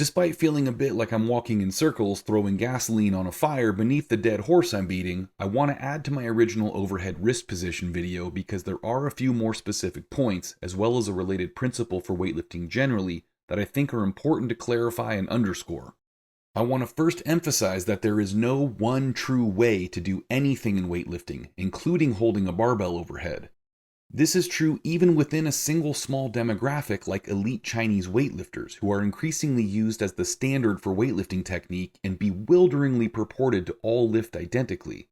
Despite feeling a bit like I'm walking in circles throwing gasoline on a fire beneath the dead horse I'm beating, I want to add to my original overhead wrist position video because there are a few more specific points, as well as a related principle for weightlifting generally, that I think are important to clarify and underscore. I want to first emphasize that there is no one true way to do anything in weightlifting, including holding a barbell overhead. This is true even within a single small demographic like elite Chinese weightlifters, who are increasingly used as the standard for weightlifting technique and bewilderingly purported to all lift identically.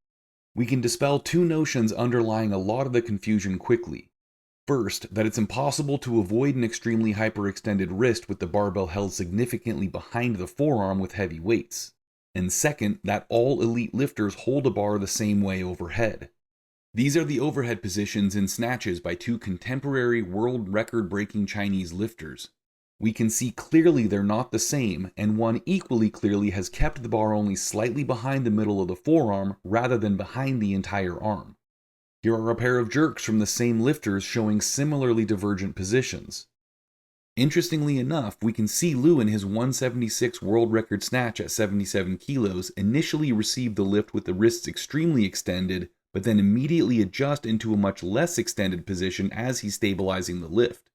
We can dispel two notions underlying a lot of the confusion quickly. First, that it's impossible to avoid an extremely hyperextended wrist with the barbell held significantly behind the forearm with heavy weights. And second, that all elite lifters hold a bar the same way overhead. These are the overhead positions in snatches by two contemporary world record-breaking Chinese lifters. We can see clearly they're not the same, and one equally clearly has kept the bar only slightly behind the middle of the forearm rather than behind the entire arm. Here are a pair of jerks from the same lifters showing similarly divergent positions. Interestingly enough, we can see Liu in his 176 world record snatch at 77 kilos initially receive the lift with the wrists extremely extended, but then immediately adjust into a much less extended position as he's stabilizing the lift.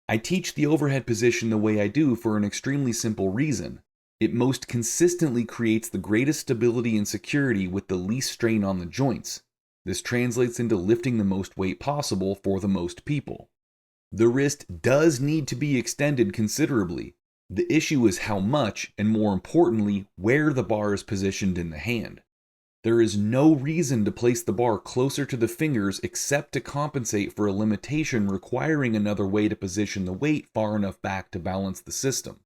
I teach the overhead position the way I do for an extremely simple reason. It most consistently creates the greatest stability and security with the least strain on the joints. This translates into lifting the most weight possible for the most people. The wrist does need to be extended considerably. The issue is how much, and more importantly, where the bar is positioned in the hand. There is no reason to place the bar closer to the fingers except to compensate for a limitation requiring another way to position the weight far enough back to balance the system.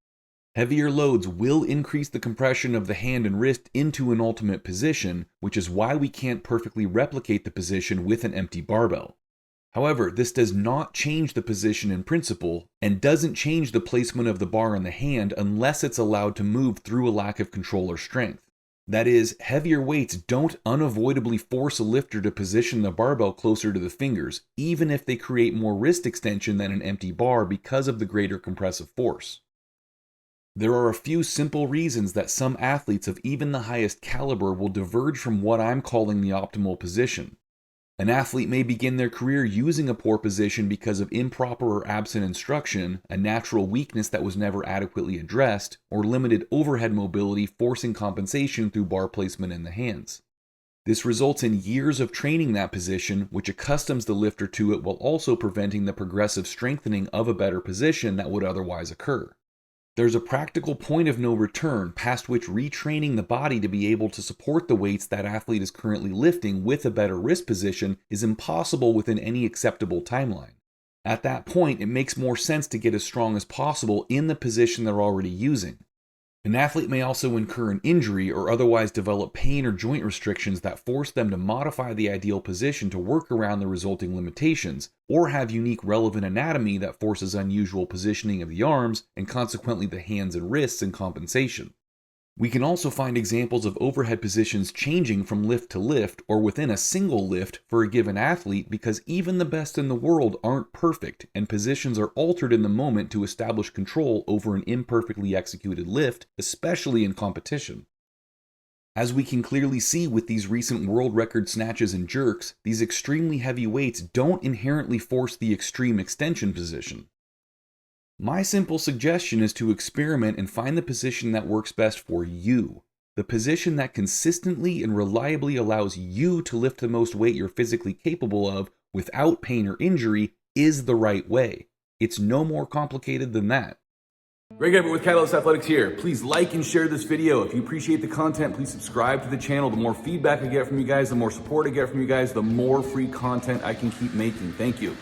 Heavier loads will increase the compression of the hand and wrist into an ultimate position, which is why we can't perfectly replicate the position with an empty barbell. However, this does not change the position in principle, and doesn't change the placement of the bar in the hand unless it's allowed to move through a lack of control or strength. That is, heavier weights don't unavoidably force a lifter to position the barbell closer to the fingers, even if they create more wrist extension than an empty bar because of the greater compressive force. There are a few simple reasons that some athletes of even the highest caliber will diverge from what I'm calling the optimal position. An athlete may begin their career using a poor position because of improper or absent instruction, a natural weakness that was never adequately addressed, or limited overhead mobility forcing compensation through bar placement in the hands. This results in years of training that position, which accustoms the lifter to it while also preventing the progressive strengthening of a better position that would otherwise occur. There's a practical point of no return past which retraining the body to be able to support the weights that athlete is currently lifting with a better wrist position is impossible within any acceptable timeline. At that point, it makes more sense to get as strong as possible in the position they're already using. An athlete may also incur an injury or otherwise develop pain or joint restrictions that force them to modify the ideal position to work around the resulting limitations, or have unique relevant anatomy that forces unusual positioning of the arms and consequently the hands and wrists in compensation. We can also find examples of overhead positions changing from lift to lift or within a single lift for a given athlete because even the best in the world aren't perfect and positions are altered in the moment to establish control over an imperfectly executed lift, especially in competition. As we can clearly see with these recent world record snatches and jerks, these extremely heavy weights don't inherently force the extreme extension position. My simple suggestion is to experiment and find the position that works best for you. The position that consistently and reliably allows you to lift the most weight you're physically capable of without pain or injury is the right way. It's no more complicated than that. Greg Everett with Catalyst Athletics here. Please like and share this video. If you appreciate the content, please subscribe to the channel. The more feedback I get from you guys, the more support I get from you guys, the more free content I can keep making. Thank you.